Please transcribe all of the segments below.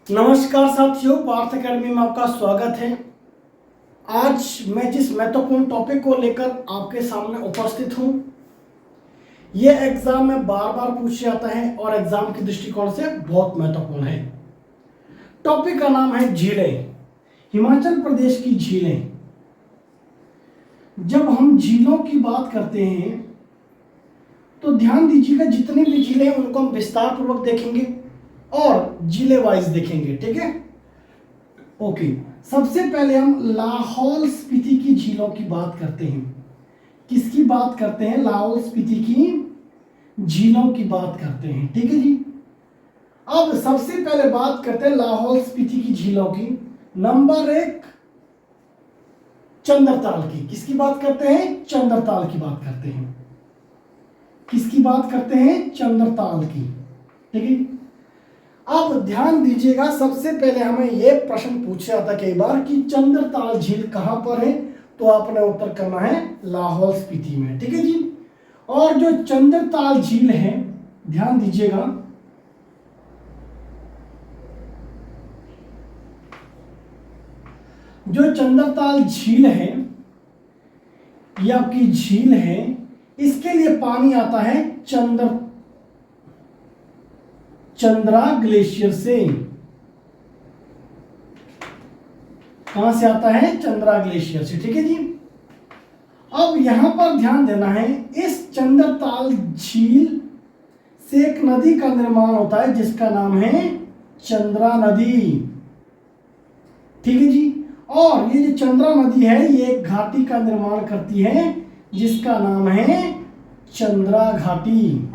नमस्कार साथियों, पार्थ अकेडमी में आपका स्वागत है। आज मैं जिस महत्वपूर्ण टॉपिक को लेकर आपके सामने उपस्थित हूं, यह एग्जाम में बार बार पूछा जाता है और एग्जाम के दृष्टिकोण से बहुत महत्वपूर्ण है। टॉपिक का नाम है झीलें, हिमाचल प्रदेश की झीलें। जब हम झीलों की बात करते हैं तो ध्यान दीजिएगा, जितनी भी झीलें हैं उनको हम विस्तार पूर्वक देखेंगे और जिले वाइज देखेंगे, ठीक है। ओके, सबसे पहले हम लाहौल स्पीति की झीलों की बात करते हैं। किसकी बात करते हैं? लाहौल स्पीति की झीलों की बात करते हैं, ठीक है जी। अब सबसे पहले बात करते हैं लाहौल स्पीति की झीलों की। नंबर 1 चंद्रताल की। किसकी बात करते हैं? चंद्रताल की बात करते हैं। किसकी बात करते हैं? चंद्रताल की, ठीक है। अब ध्यान दीजिएगा, सबसे पहले हमें यह प्रश्न पूछा जाता कई बार कि चंद्रताल झील कहां पर है, तो आपने उत्तर करना है लाहौल स्पीति में, ठीक है जी। और जो चंद्रताल झील है, ध्यान दीजिएगा, जो चंद्रताल झील है, ये आपकी झील है, इसके लिए पानी आता है चंद्रा ग्लेशियर से। कहां से आता है? चंद्रा ग्लेशियर से, ठीक है जी। अब यहां पर ध्यान देना है, इस चंद्रताल झील से एक नदी का निर्माण होता है जिसका नाम है चंद्रा नदी, ठीक है जी। और ये जो चंद्रा नदी है, ये एक घाटी का निर्माण करती है जिसका नाम है चंद्रा घाटी।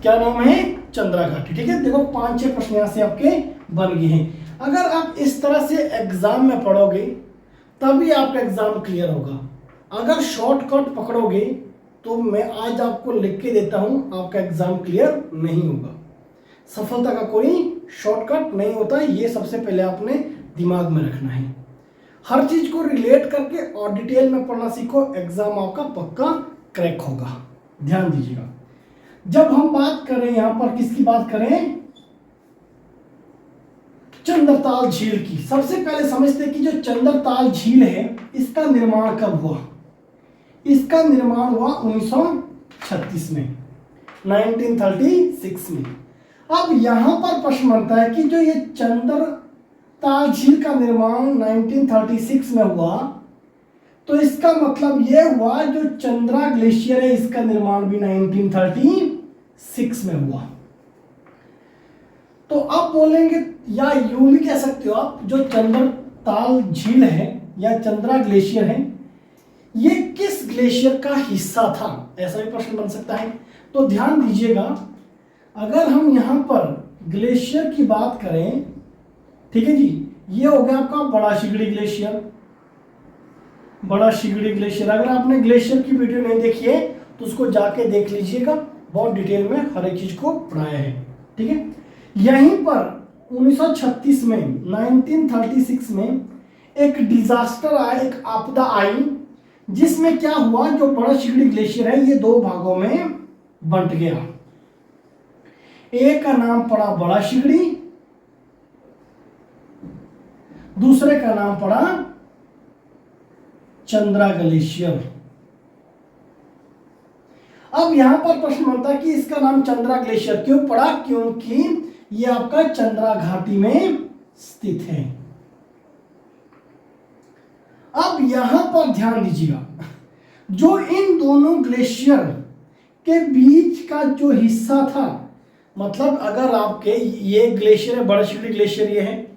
क्या नाम है? चंद्रा घाटी, ठीक है। देखो 5-6 प्रश्न यहां से आपके बन गए हैं। अगर आप इस तरह से एग्जाम में पढ़ोगे तभी आपका एग्जाम क्लियर होगा। अगर शॉर्टकट पकड़ोगे तो मैं आज आपको लिख के देता हूं, आपका एग्जाम क्लियर नहीं होगा। सफलता का कोई शॉर्टकट नहीं होता, ये सबसे पहले आपने दिमाग में रखना है। हर चीज को रिलेट करके और डिटेल में पढ़ना सीखो, एग्जाम आपका पक्का क्रैक होगा। ध्यान दीजिएगा, जब हम बात करें यहां पर, किसकी बात करें? चंद्रताल झील की। सबसे पहले समझते हैं कि जो चंद्रताल झील है, इसका निर्माण कब हुआ? इसका निर्माण हुआ 1936 में, 1936 में। अब यहां पर प्रश्न बनता है कि जो ये चंद्रताल झील का निर्माण 1936 में हुआ, तो इसका मतलब यह हुआ जो चंद्रा ग्लेशियर है, इसका निर्माण भी 1936 में हुआ। तो अब बोलेंगे, या यूं भी कह सकते हो आप, जो चंद्रताल झील है या चंद्रा ग्लेशियर है, ये किस ग्लेशियर का हिस्सा था? ऐसा भी प्रश्न बन सकता है। तो ध्यान दीजिएगा, अगर हम यहां पर ग्लेशियर की बात करें, ठीक है जी, ये हो गया आपका बड़ा शिगड़ी ग्लेशियर। बड़ा शिगड़ी ग्लेशियर, अगर आपने ग्लेशियर की वीडियो नहीं देखी है तो उसको जाके देख लीजिएगा, बहुत डिटेल में हर एक चीज को पढ़ाया है, ठीक है। यहीं पर 1936 में, 1936 में एक डिजास्टर आया, एक आपदा आई, जिसमें क्या हुआ, जो बड़ा शिगड़ी ग्लेशियर है ये 2 भागों में बंट गया। एक का नाम पड़ा बड़ा शिगड़ी, दूसरे का नाम पड़ा चंद्रा ग्लेशियर। अब यहां पर प्रश्न बनता है कि इसका नाम चंद्रा ग्लेशियर क्यों पड़ा? क्योंकि यह आपका चंद्रा घाटी में स्थित है। अब यहां पर ध्यान दीजिएगा, जो इन दोनों ग्लेशियर के बीच का जो हिस्सा था, मतलब अगर आपके ये ग्लेशियर है, बड़ा शिगड़ी ग्लेशियर ये है,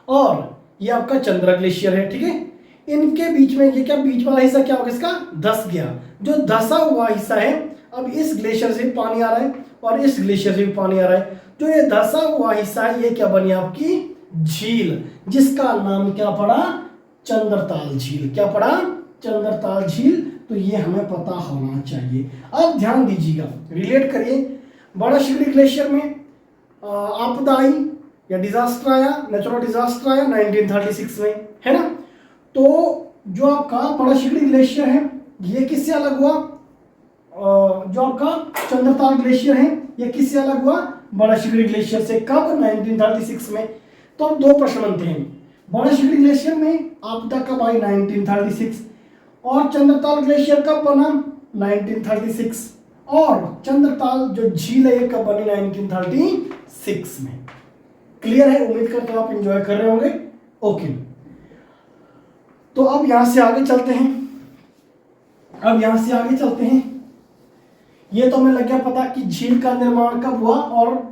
और ये आपका चंद्रा ग्लेशियर है, ठीक है। इनके बीच में ये क्या, बीच वाला हिस्सा क्या होगा? इसका धस गया। जो धसा हुआ हिस्सा है, अब इस ग्लेशियर से भी पानी आ रहा है और इस ग्लेशियर से भी पानी आ रहा है। जो ये धसा हुआ हिस्सा है, ये क्या बनी आपकी झील, जिसका नाम क्या पड़ा? चंद्रताल झील। क्या पड़ा? चंद्रताल झील। तो ये हमें पता होना चाहिए। अब ध्यान दीजिएगा, रिलेट करिए, बड़ा शिगड़ी ग्लेशियर में आपदा आई या डिजास्टर आया, नेचुरल डिजास्टर आया 1936 में, है ना। तो जो आपका बड़ा शिगड़ी ग्लेशियर है, ये किससे अलग हुआ? जो आपका चंद्रताल ग्लेशियर है ये किससे अलग हुआ? बड़ा शिकरी ग्लेशियर से। कब? 1936 में। तो अब दो प्रश्न बनते हैं, बड़ा शिकरी ग्लेशियर में आपदा कब आई? 1936। और चंद्रताल ग्लेशियर कब बना? 1936। और चंद्रताल जो झील है ये कब बनी? 1936 में। क्लियर है? उम्मीद करता हूं आप एंजॉय कर रहे होंगे। ओके, तो अब यहां से आगे चलते हैं। ये तो हमें लग गया पता कि झील का निर्माण कब हुआ और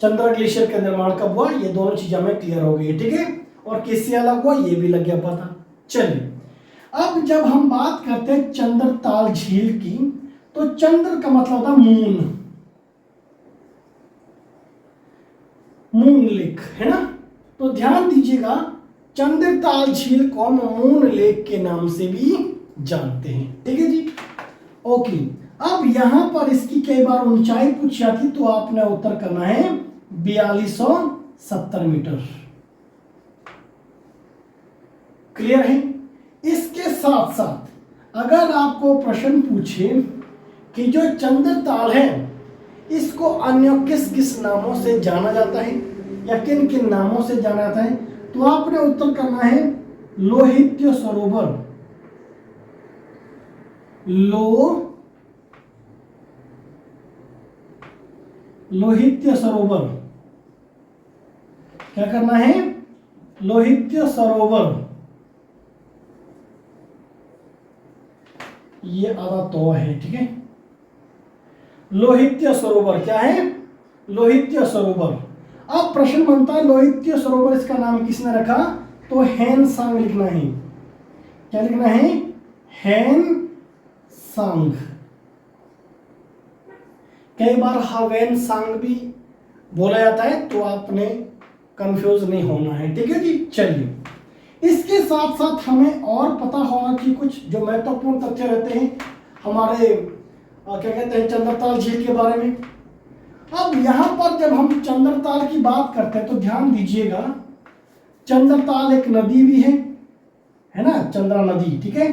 चंद्रा ग्लेशियर का निर्माण कब हुआ, ये दोनों चीजें हमें क्लियर हो गई, ठीक है। और किससे अलग हुआ ये भी लग गया पता। चलिए, अब जब हम बात करते हैं चंद्रताल झील की, तो चंद्र का मतलब होता मून लेक, है ना। तो ध्यान दीजिएगा, चंद्रताल झील को हम मून लेक के नाम से भी जानते हैं, ठीक है जी। ओके, अब यहां पर इसकी कई बार ऊंचाई पूछी जाती, तो आपने उत्तर करना है 4270 मीटर। क्लियर है? इसके साथ साथ अगर आपको प्रश्न पूछे कि जो चंद्रताल है इसको अन्य किस किस नामों से जाना जाता है या किन किन नामों से जाना जाता है, तो आपने उत्तर करना है लोहित्य सरोवर। लोहित्य सरोवर। क्या करना है? लोहित्य सरोवर। ये आधा तो है, ठीक है। लोहित्य सरोवर क्या है? लोहित्य सरोवर। अब प्रश्न बनता है लोहित्य सरोवर इसका नाम किसने रखा? तो हेनसांग लिखना है। क्या लिखना है? हेनसांग। कई बार हवेनसांग भी बोला जाता है, तो आपने कंफ्यूज नहीं होना है, ठीक है जी। चलिए, इसके साथ साथ हमें और पता होना चाहिए कुछ जो महत्वपूर्ण तथ्य रहते हैं हमारे क्या कहते हैं चंद्रताल झील के बारे में। अब यहां पर जब हम चंद्रताल की बात करते हैं तो ध्यान दीजिएगा, चंद्रताल एक नदी भी है ना, चंद्रा नदी, ठीक है।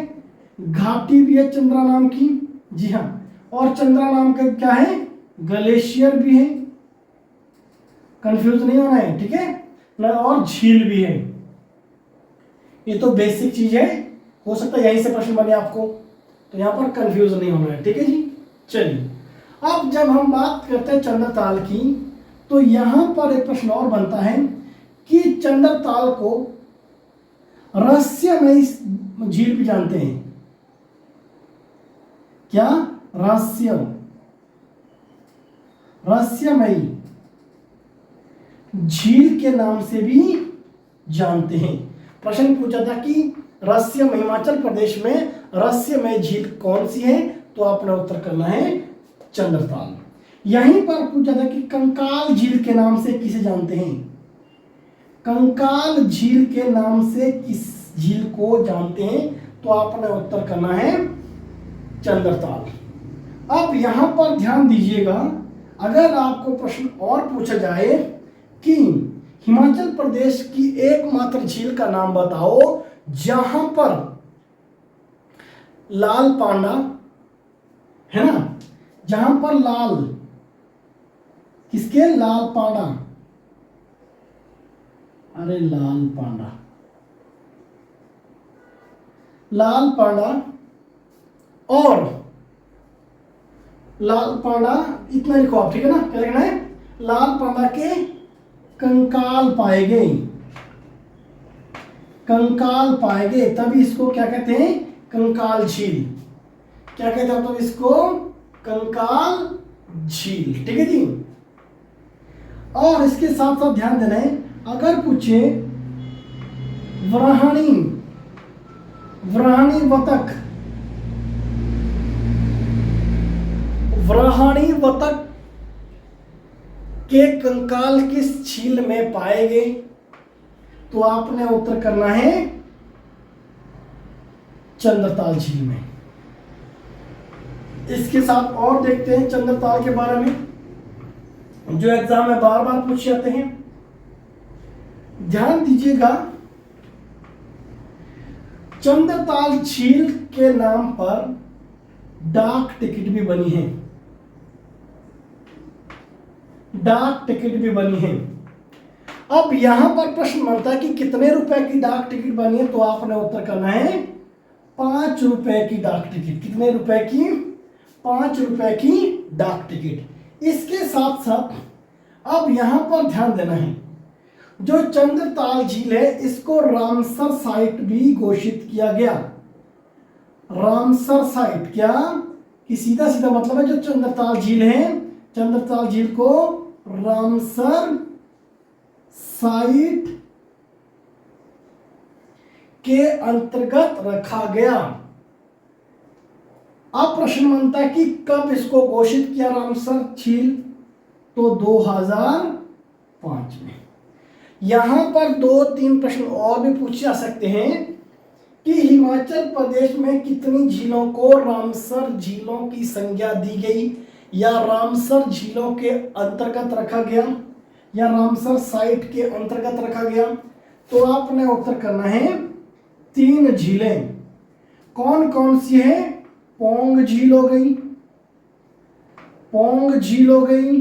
घाटी भी है चंद्रा नाम की, जी हाँ। और चंद्रा नाम का क्या है? ग्लेशियर भी है, कंफ्यूज नहीं होना है, ठीक है ना। और झील भी है। ये तो बेसिक चीज है, हो सकता है यहीं से प्रश्न बने आपको, तो यहां पर कंफ्यूज नहीं होना है, ठीक है जी। चलिए, अब जब हम बात करते हैं चंद्रताल की, तो यहां पर एक प्रश्न और बनता है कि चंद्रताल को रहस्यमयी झील भी जानते हैं क्या? रहस्यमयी झील के नाम से भी जानते हैं। प्रश्न पूछा था कि रहस्यमय हिमाचल प्रदेश में रहस्यमय झील कौन सी है, तो आपने उत्तर करना है चंद्रताल। यहीं पर पूछा था कि कंकाल झील के नाम से किसे जानते हैं? कंकाल झील के नाम से किस झील को जानते हैं, तो आपने उत्तर करना है चंद्रताल। अब यहां पर ध्यान दीजिएगा, अगर आपको प्रश्न और पूछा जाए कि हिमाचल प्रदेश की एकमात्र झील का नाम बताओ जहां पर लाल पांडा है ना, जहां पर लाल पांडा, अरे लाल पांडा और लाल पांडा, इतना लिखो आप, ठीक है ना। क्या लिखना है? लाल पांडा के कंकाल पाए गए, तभी इसको क्या कहते हैं? कंकाल झील। क्या कहते हैं तब इसको? कंकाल झील, ठीक है जी। और इसके साथ साथ ध्यान देना है, अगर पूछे व्राहणी वतक के कंकाल किस झील में पाए गए, तो आपने उत्तर करना है चंद्रताल झील में। इसके साथ और देखते हैं चंद्रताल के बारे में जो एग्जाम में बार बार पूछे जाते हैं। ध्यान दीजिएगा, चंद्रताल झील के नाम पर डाक टिकट भी बनी है, डाक टिकट भी बनी है। अब यहां पर प्रश्न बनता है कि कितने रुपए की डाक टिकट बनी है, तो आपने उत्तर करना है 5 रुपए की डाक टिकट। कितने रुपए की? 5 रुपए की डाक टिकट। इसके साथ साथ अब यहां पर ध्यान देना है, जो चंद्रताल झील है इसको रामसर साइट भी घोषित किया गया। रामसर साइट क्या कि सीधा सीधा मतलब है जो चंद्रताल झील है, चंद्रताल झील को रामसर साइट के अंतर्गत रखा गया। अब प्रश्न बनता है कि कब इसको घोषित किया रामसर झील, तो 2005 में। यहां पर 2-3 प्रश्न और भी पूछे जा सकते हैं कि हिमाचल प्रदेश में कितनी झीलों को रामसर झीलों की संज्ञा दी गई, या रामसर झीलों के अंतर्गत रखा गया, या रामसर साइट के अंतर्गत रखा गया। तो आपने उत्तर करना है 3 झीलें। कौन कौन सी है? पोंग झील हो गई, पोंग झील हो गई,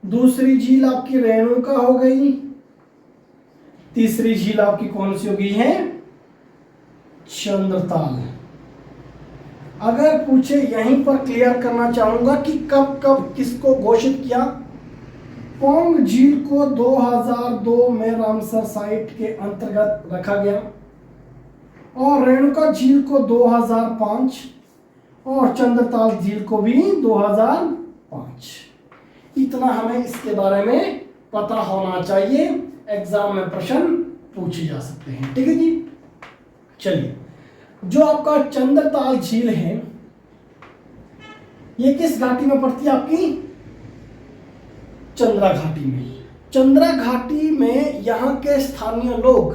दूसरी झील आपकी रेणुका हो गई, तीसरी झील आपकी कौन सी हो गई है? चंद्रताल। अगर पूछे यहीं पर क्लियर करना चाहूंगा कि कब कब किसको घोषित किया। पोंग झील को 2002 में रामसर साइट के अंतर्गत रखा गया, और रेणुका झील को 2005, और चंद्रताल झील को भी 2005। इतना हमें इसके बारे में पता होना चाहिए, एग्जाम में प्रश्न पूछे जा सकते हैं। ठीक है जी। चलिए, जो आपका चंद्रताल झील है ये किस घाटी में पड़ती है? आपकी चंद्रा घाटी में। चंद्रा घाटी में यहां के स्थानीय लोग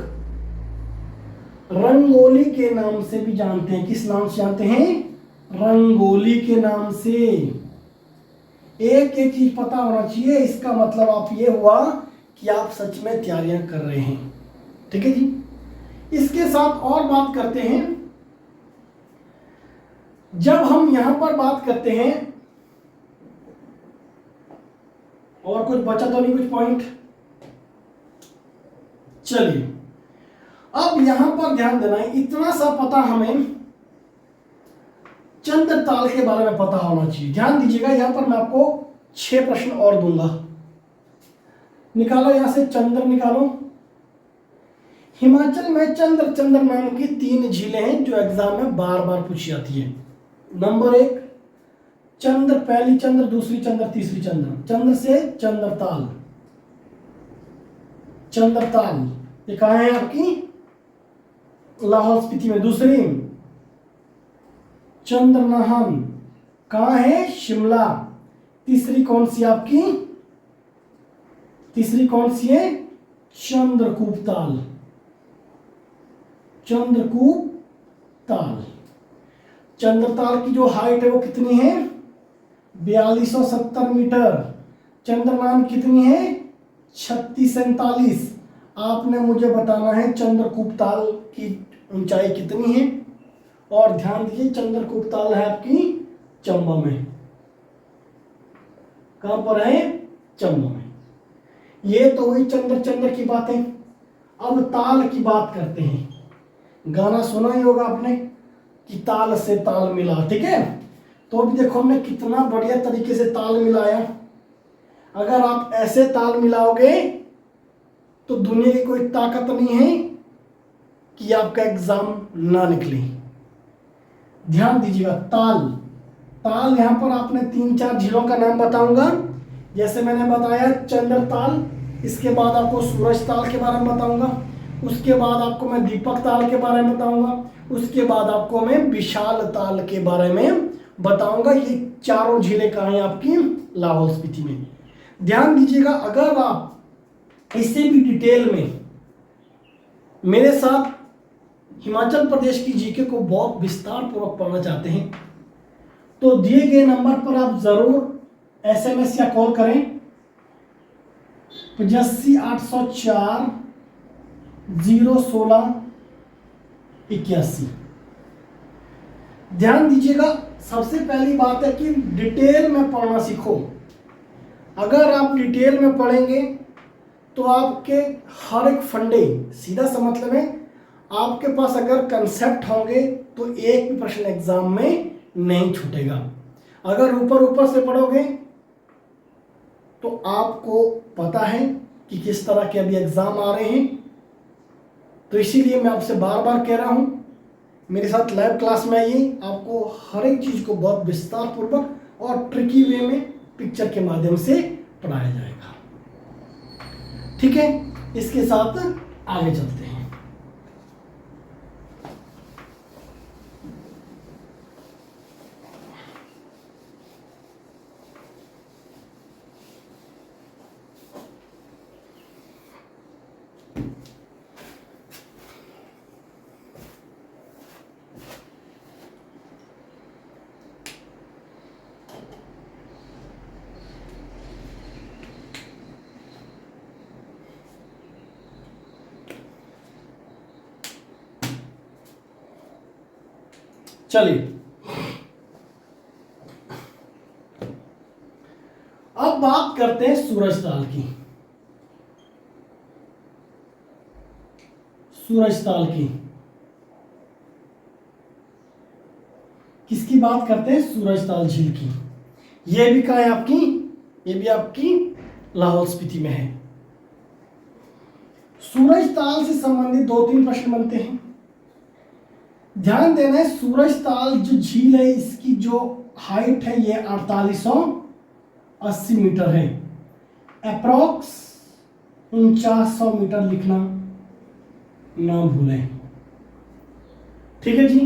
रंगोली के नाम से भी जानते हैं। किस नाम से जानते हैं? रंगोली के नाम से। एक एक चीज पता होना चाहिए, इसका मतलब आप ये हुआ कि आप सच में तैयारियां कर रहे हैं। ठीक है जी। इसके साथ और बात करते हैं, जब हम यहां पर बात करते हैं, और कुछ बचा तो नहीं, कुछ पॉइंट? चलिए, अब यहां पर ध्यान देना है, इतना सा पता हमें चंद्रताल के बारे में पता होना चाहिए। ध्यान दीजिएगा, यहां पर मैं आपको 6 प्रश्न और दूंगा। निकालो यहां से, चंद्र निकालो। हिमाचल में चंद्र नाम की 3 झीलें हैं जो एग्जाम में बार बार पूछी जाती है। नंबर 1 चंद्र, पहली चंद्र, दूसरी चंद्र, तीसरी चंद्र। चंद्र से चंद्रताल, चंद्रताल ये कहाँ है? आपकी लाहौल स्पीति में। दूसरी चंद्रनाहन कहाँ है? शिमला। तीसरी कौन सी आपकी? तीसरी कौन सी है? चंद्रकूप ताल, चंद्रकूप ताल। चंद्रताल की जो हाइट है वो कितनी है? 4270 मीटर। चंद्रनाहन कितनी है? 3647। आपने मुझे बताना है चंद्रकूप ताल की ऊंचाई कितनी है। और ध्यान दीजिए, चंद्रकूप ताल है आपकी चंबा में। कहां पर है? चंबा में। ये तो हुई चंद्र की बातें। अब ताल की बात करते हैं। गाना सुना ही होगा आपने कि ताल से ताल मिला। ठीक है, तो अभी देखो हमने कितना बढ़िया तरीके से ताल मिलाया। अगर आप ऐसे ताल मिलाओगे तो दुनिया की कोई ताकत नहीं है कि आपका एग्जाम ना निकले। ध्यान दीजिएगा, ताल ताल यहां पर आपने 3-4 झीलों का नाम बताऊंगा। जैसे मैंने बताया चंद्रताल, इसके बाद आपको सूरज ताल के बारे में बताऊंगा, उसके बाद आपको मैं दीपक ताल के बारे में बताऊंगा, उसके बाद आपको मैं विशाल ताल के बारे में बताऊंगा। ये चारों झीलें कहाँ हैं? आपकी लाहौल स्पीति में। ध्यान दीजिएगा, अगर आप इससे भी डिटेल में मेरे साथ हिमाचल प्रदेश की जीके को बहुत विस्तार पूर्वक पढ़ना चाहते हैं तो दिए गए नंबर पर आप जरूर SMS या कॉल करें 85 804 016 81। ध्यान दीजिएगा, सबसे पहली बात है कि डिटेल में पढ़ना सीखो। अगर आप डिटेल में पढ़ेंगे तो आपके हर एक फंडे, सीधा सा मतलब है आपके पास अगर कंसेप्ट होंगे तो एक भी प्रश्न एग्जाम में नहीं छूटेगा। अगर ऊपर ऊपर से पढ़ोगे तो आपको पता है कि किस तरह के अभी एग्जाम आ रहे हैं। तो इसीलिए मैं आपसे बार बार कह रहा हूं, मेरे साथ लाइव क्लास में आइए, आपको हर एक चीज को बहुत विस्तार पूर्वक और ट्रिकी वे में पिक्चर के माध्यम से पढ़ाया जाएगा। ठीक है, इसके साथ आगे चलते हैं। चलिए, अब बात करते हैं सूरज ताल की। सूरज ताल की किसकी बात करते हैं? सूरज ताल झील की। यह भी कहाँ है आपकी? ये भी आपकी लाहौल स्पीति में है। सूरज ताल से संबंधित 2-3 प्रश्न बनते हैं। ध्यान देना है, सूरज ताल जो झील है इसकी जो हाइट है ये 4880 मीटर है। अप्रॉक्स 4900 मीटर लिखना ना भूलें। ठीक है जी।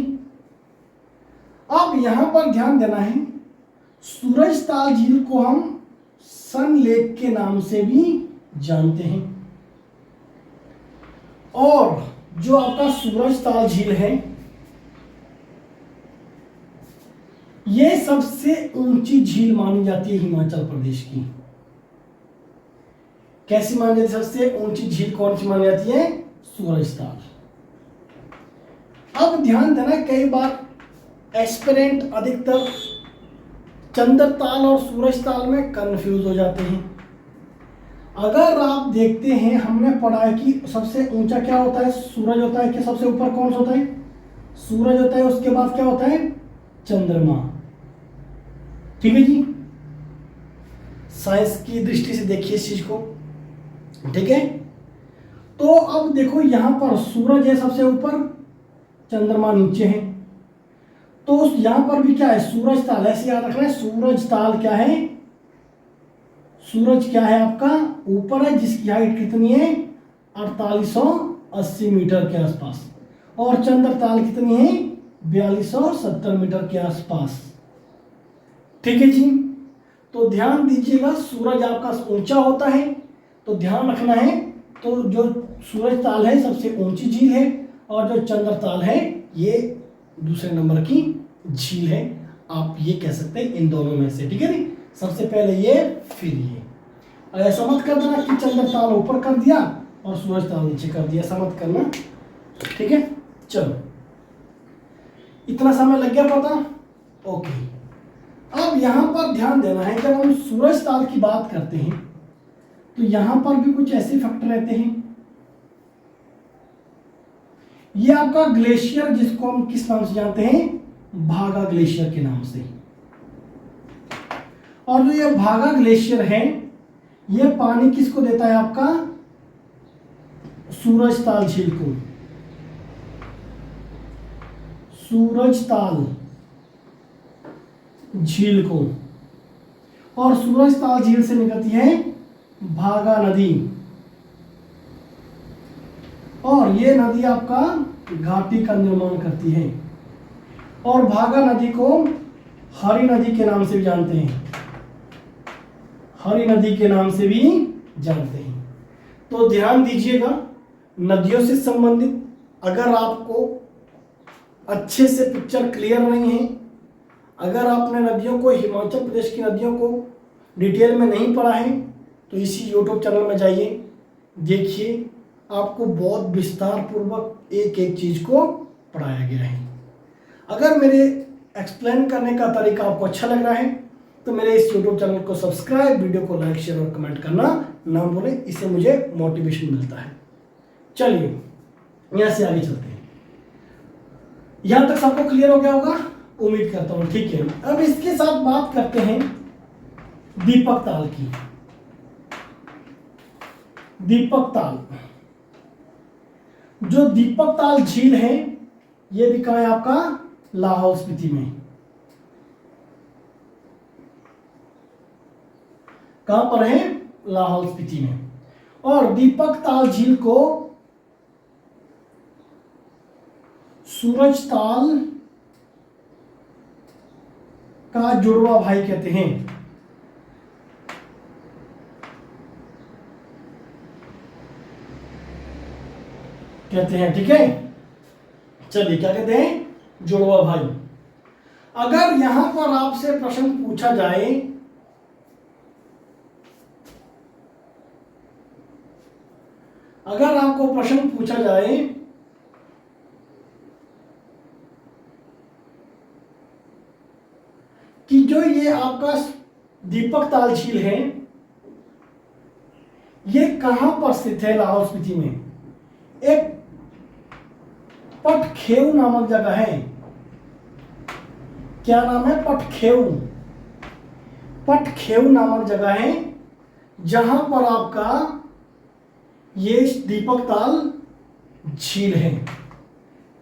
अब यहां पर ध्यान देना है, सूरज ताल झील को हम सन लेक के नाम से भी जानते हैं। और जो आपका सूरज ताल झील है ये सबसे ऊंची झील मानी जाती है हिमाचल प्रदेश की। कैसी मानी जाती है? सबसे ऊंची झील कौन सी मानी जाती है? सूरज ताल। अब ध्यान देना, कई बार एस्पिरेंट अधिकतर चंद्र ताल और सूरज ताल में कंफ्यूज हो जाते हैं। अगर आप देखते हैं, हमने पढ़ा है कि सबसे ऊंचा क्या होता है? सूरज होता है। कि सबसे ऊपर कौन सा होता है? सूरज होता है। उसके बाद क्या होता है? चंद्रमा। ठीक है जी, साइंस की दृष्टि से देखिए इस चीज को। ठीक है, तो अब देखो यहां पर सूरज है सबसे ऊपर, चंद्रमा नीचे है। तो यहां पर भी क्या है? सूरज ताल। ऐसे याद रखना है, सूरज ताल क्या है? सूरज क्या है आपका? ऊपर है, जिसकी हाइट कितनी है? 4880 मीटर के आसपास। और चंद्र ताल कितनी है? 4270 मीटर के आसपास। ठीक है जी। तो ध्यान दीजिएगा, सूरज आपका ऊंचा होता है तो ध्यान रखना है, तो जो सूरज ताल है सबसे ऊंची झील है, और जो चंद्र ताल है ये दूसरे नंबर की झील है। आप ये कह सकते हैं इन दोनों में से। ठीक है जी, सबसे पहले ये फिर ये। ऐसा मत कर देना कि चंद्र ताल ऊपर कर दिया और सूरज ताल नीचे कर दिया, ऐसा मत करना। ठीक है, चलो इतना समय लग गया पता? ओके। अब यहां पर ध्यान देना है, जब हम सूरज ताल की बात करते हैं तो यहां पर भी कुछ ऐसे फैक्टर रहते हैं। ये आपका ग्लेशियर, जिसको हम किस नाम से जानते हैं? भागा ग्लेशियर के नाम से। और जो ये भागा ग्लेशियर है ये पानी किसको देता है? आपका सूरज ताल झील को। सूरज ताल झील को। और सूरज ताल झील से निकलती है भागा नदी, और ये नदी आपका घाटी का निर्माण करती है। और भागा नदी को हरी नदी के नाम से भी जानते हैं। हरी नदी के नाम से भी जानते हैं। तो ध्यान दीजिएगा, नदियों से संबंधित अगर आपको अच्छे से पिक्चर क्लियर नहीं है, अगर आपने नदियों को, हिमाचल प्रदेश की नदियों को डिटेल में नहीं पढ़ा है, तो इसी यूट्यूब चैनल में जाइए, देखिए, आपको बहुत विस्तार पूर्वक एक एक चीज को पढ़ाया गया है। अगर मेरे एक्सप्लेन करने का तरीका आपको अच्छा लग रहा है तो मेरे इस यूट्यूब चैनल को सब्सक्राइब, वीडियो को लाइक, शेयर और कमेंट करना ना भूलें, इससे मुझे मोटिवेशन मिलता है। चलिए यहाँ से आगे चलते हैं। यहाँ तक सबको क्लियर हो गया होगा, उम्मीद करता हूँ। ठीक है, अब इसके साथ बात करते हैं दीपक ताल की। दीपक ताल, जो दीपक ताल झील है ये भी कहाँ है आपका? लाहौल स्पीति में। कहां पर है? लाहौल स्पीति में। और दीपक ताल झील को सूरज ताल का जुड़वा भाई कहते हैं। ठीक है। चलिए क्या कहते हैं? जुड़वा भाई। अगर यहां पर आपसे प्रश्न पूछा जाए अगर आपको प्रश्न पूछा जाए कि जो ये आपका दीपक ताल झील है ये कहां पर स्थित है लाहौल स्पीति में? एक पटखेऊ नामक जगह है। क्या नाम है? पटखेऊ। पटखेऊ नामक जगह है जहां पर आपका ये दीपक ताल झील है।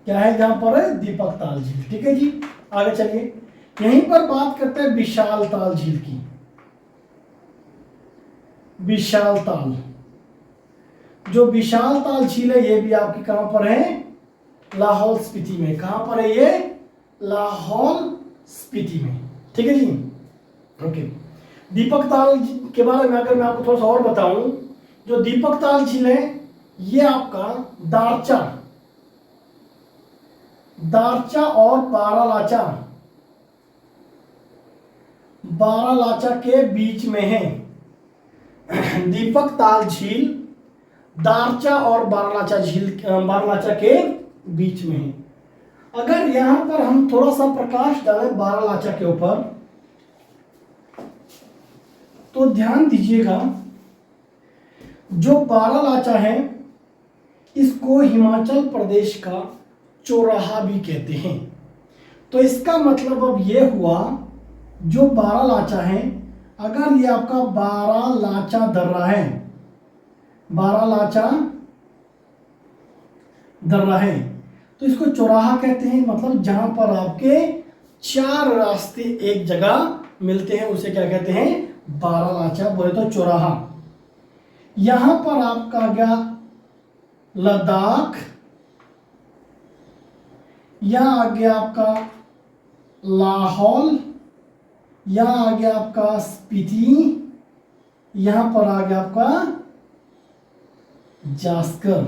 क्या है? जहां पर है दीपक ताल झील। ठीक है जी, आगे चलिए। यहीं पर बात करते हैं विशाल ताल झील की। विशाल ताल, जो विशाल ताल झील है ये भी आपकी कहां पर है? लाहौल स्पीति में। कहां पर है ये? लाहौल स्पीति में। ठीक है जी, ओके। दीपक ताल के बारे में अगर मैं आपको थोड़ा सा और बताऊं, जो दीपक ताल झील है ये आपका दारचा और बारालाचा के बीच में है। दीपक ताल झील दारचा और बारालाचा के बीच में है। अगर यहां पर हम थोड़ा सा प्रकाश डालें बारालाचा के ऊपर तो ध्यान दीजिएगा, जो बारालाचा है इसको हिमाचल प्रदेश का चौराहा भी कहते हैं। तो इसका मतलब अब ये हुआ, जो बारालाचा है, अगर ये आपका बारालाचा दर्रा है, बारालाचा दर्रा है तो इसको चौराहा कहते हैं। मतलब जहां पर आपके चार रास्ते एक जगह मिलते हैं उसे क्या कहते हैं? बारालाचा, बोले तो चौराहा। यहां पर आपका आ गया लद्दाख, यहां आ गया आपका लाहौल, यहां आ गया आपका स्पीति, यहां पर आ गया आपका जास्कर।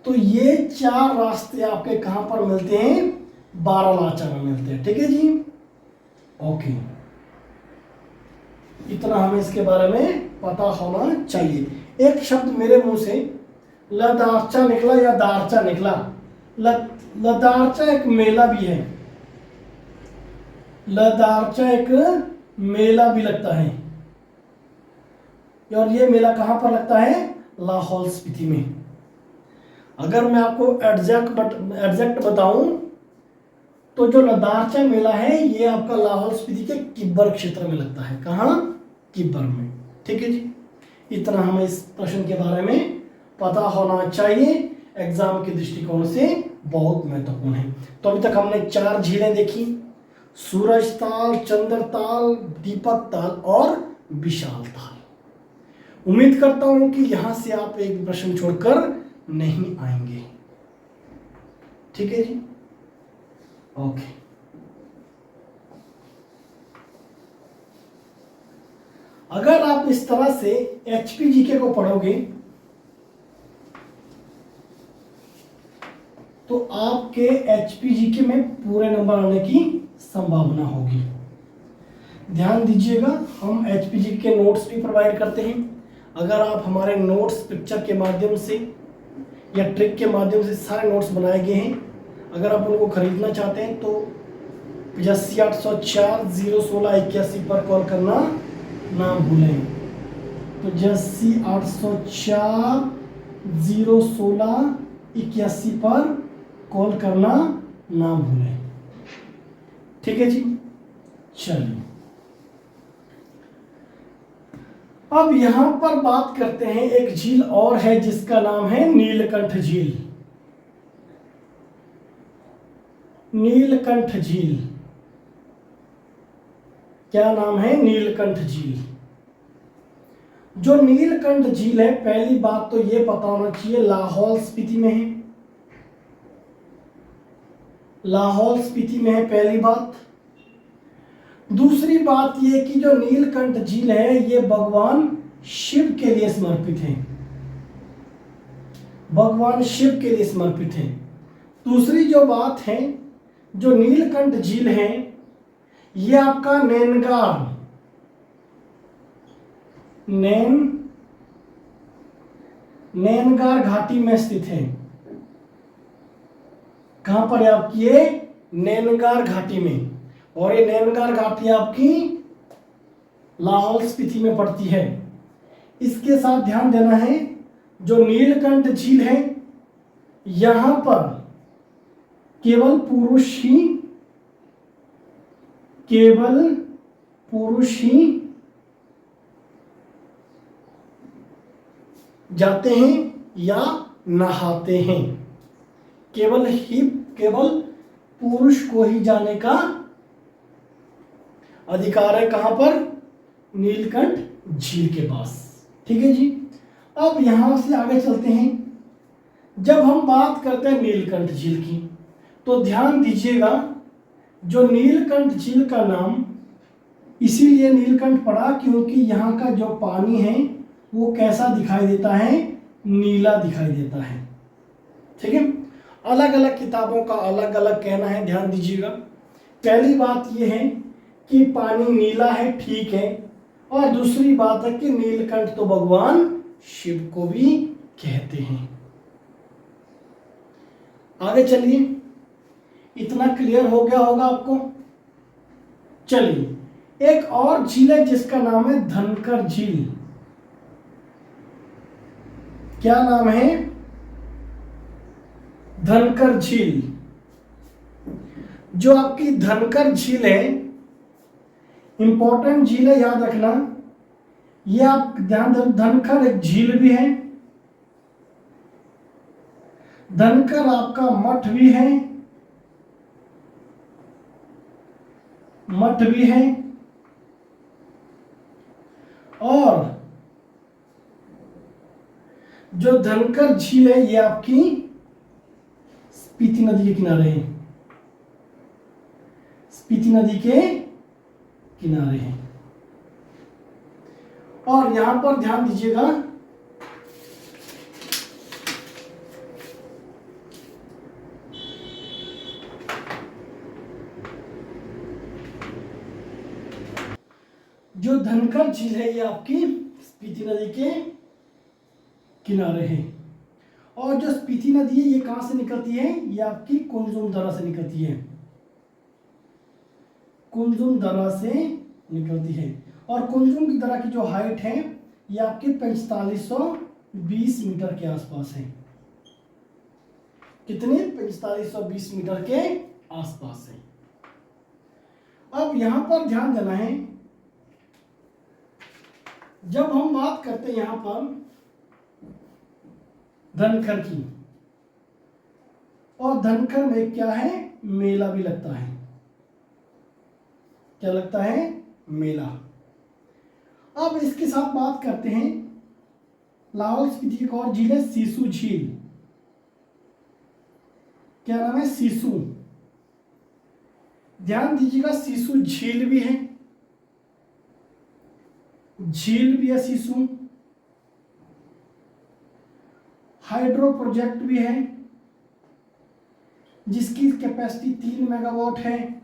तो ये चार रास्ते आपके कहां पर मिलते हैं? बारालाचा में मिलते हैं। ठीक है जी, ओके। इतना हमें इसके बारे में पता होना चाहिए। एक शब्द मेरे मुंह से लदारचा निकला या दारचा निकला। लदारचा एक मेला भी है, लदारचा एक मेला भी लगता है। और ये मेला कहां पर लगता है? लाहौल स्पीति में। अगर मैं आपको एग्जैक्ट बताऊं तो जो लदारचा मेला है ये आपका लाहौल स्पीति के किब्बर क्षेत्र में लगता है। कहां? किब्बर में। ठीक है जी, इतना हमें इस प्रश्न के बारे में पता होना चाहिए, एग्जाम के दृष्टिकोण से बहुत महत्वपूर्ण है। तो अभी तक हमने चार झीलें देखी, सूरज ताल, चंद्र ताल, दीपक ताल और विशाल ताल। उम्मीद करता हूं कि यहां से आप एक प्रश्न छोड़कर नहीं आएंगे। ठीक है जी, ओके। अगर आप इस तरह से एचपीजीके को पढ़ोगे तो आपके एचपीजीके में पूरे नंबर आने की संभावना होगी। ध्यान दीजिएगा, हम एचपीजीके के नोट्स भी प्रोवाइड करते हैं। अगर आप हमारे नोट्स पिक्चर के माध्यम से या ट्रिक के माध्यम से सारे नोट्स बनाए गए हैं, अगर आप उनको खरीदना चाहते हैं तो 8584 पर कॉल करना ना भूलें। तो 8584 पर कॉल करना ना भूलें। ठीक है जी, चलिए अब यहां पर बात करते हैं, एक झील और है जिसका नाम है नीलकंठ झील। नीलकंठ झील, क्या नाम है? नीलकंठ झील। जो नीलकंठ झील है, पहली बात तो यह पता होना चाहिए लाहौल स्पीति में है। लाहौल स्पीति में है, पहली बात। दूसरी बात यह कि जो नीलकंठ झील है ये भगवान शिव के लिए समर्पित है। भगवान शिव के लिए समर्पित है। दूसरी जो बात है, जो नीलकंठ झील है ये आपका नैनगार घाटी में स्थित है। कहां पर है आपकी? ये नैनगार घाटी में। और ये नैनगार घाटी आपकी लाहौल स्पीति में पड़ती है। इसके साथ ध्यान देना है, जो नीलकंठ झील है यहां पर केवल पुरुष ही जाते हैं या नहाते हैं। केवल पुरुष को ही जाने का अधिकार है। कहां पर? नीलकंठ झील के पास। ठीक है जी, अब यहां से आगे चलते हैं। जब हम बात करते हैं नीलकंठ झील की तो ध्यान दीजिएगा, जो नीलकंठ झील का नाम इसीलिए नीलकंठ पड़ा क्योंकि यहाँ का जो पानी है वो कैसा दिखाई देता है? नीला दिखाई देता है। ठीक है, अलग अलग किताबों का अलग अलग कहना है, ध्यान दीजिएगा। पहली बात यह है कि पानी नीला है, ठीक है। और दूसरी बात है कि नीलकंठ तो भगवान शिव को भी कहते हैं। आगे चलिए, इतना क्लियर हो गया होगा आपको। चलिए, एक और झील है जिसका नाम है धनकर झील। क्या नाम है? धनकर झील। जो आपकी धनकर झील है, इंपॉर्टेंट झील है, याद रखना। ये आप ध्यान दें, धनकर एक झील भी है, धनकर आपका मठ भी है, और जो धनकर झील है ये आपकी स्पीति नदी के किनारे है। स्पीति नदी के किनारे है। और यहां पर ध्यान दीजिएगा, जो धनकर झील है ये आपकी स्पीति नदी के किनारे है। और जो स्पीति नदी है ये कहां से निकलती है? ये आपकी कुंजुम दर्रा से निकलती है। कुंजुम दर्रा से निकलती है। और कुंजुम की दर्रा की जो हाइट है ये आपकी 4520 मीटर के आसपास है। कितने? 4520 मीटर के आसपास है। अब यहां पर ध्यान देना है, जब हम बात करते हैं यहां पर धनकर की, और धनकर में क्या है? मेला भी लगता है। क्या लगता है? मेला। अब इसके साथ बात करते हैं लाहौल स्पीति की एक और झील है, सिसु झील। क्या नाम है? सिसु। ध्यान दीजिएगा, सिसु झील भी है, सिसु। हाइड्रो प्रोजेक्ट भी है जिसकी कैपेसिटी 3 मेगावाट है।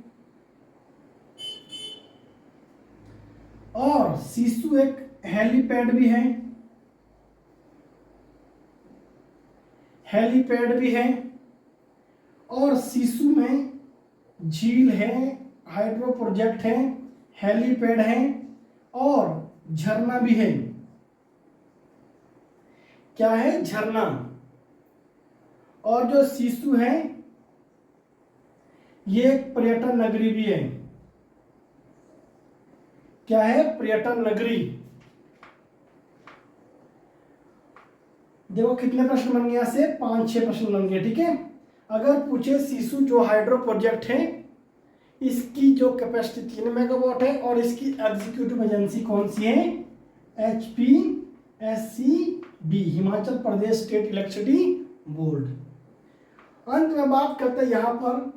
और सिसु एक हेलीपैड भी है। और सिसु में झील है हाइड्रो प्रोजेक्ट है, हेलीपैड है और झरना भी है। क्या है? झरना। और जो सिसु है ये एक पर्यटन नगरी भी है। क्या है? पर्यटन नगरी। देखो कितने प्रश्न बन गए, यहां से 5-6 प्रश्न बन गए। ठीक है, अगर पूछे सिसु जो हाइड्रो प्रोजेक्ट है इसकी जो कैपेसिटी 3 मेगावाट है और इसकी एग्जीक्यूटिव एजेंसी कौन सी है? HPSCB, Himachal Pradesh state electricity board. अंत में बात करते हैं यहां पर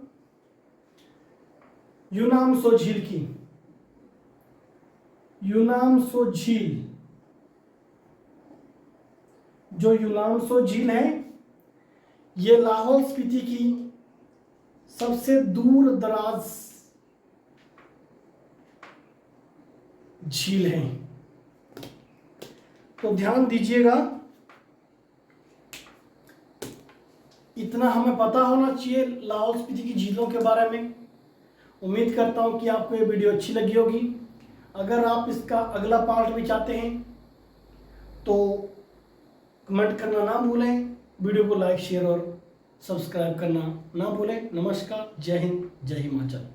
यूनामसो झील की। यूनामसो झील, जो यूनामसो झील है ये लाहौल स्पीति की सबसे दूर दराज झील है। तो ध्यान दीजिएगा, इतना हमें पता होना चाहिए लाहौल स्पीति की झीलों के बारे में। उम्मीद करता हूं कि आपको ये वीडियो अच्छी लगी होगी। अगर आप इसका अगला पार्ट भी चाहते हैं तो कमेंट करना ना भूलें, वीडियो को लाइक शेयर और सब्सक्राइब करना ना भूलें। नमस्कार, जय हिंद, जय हिमाचल।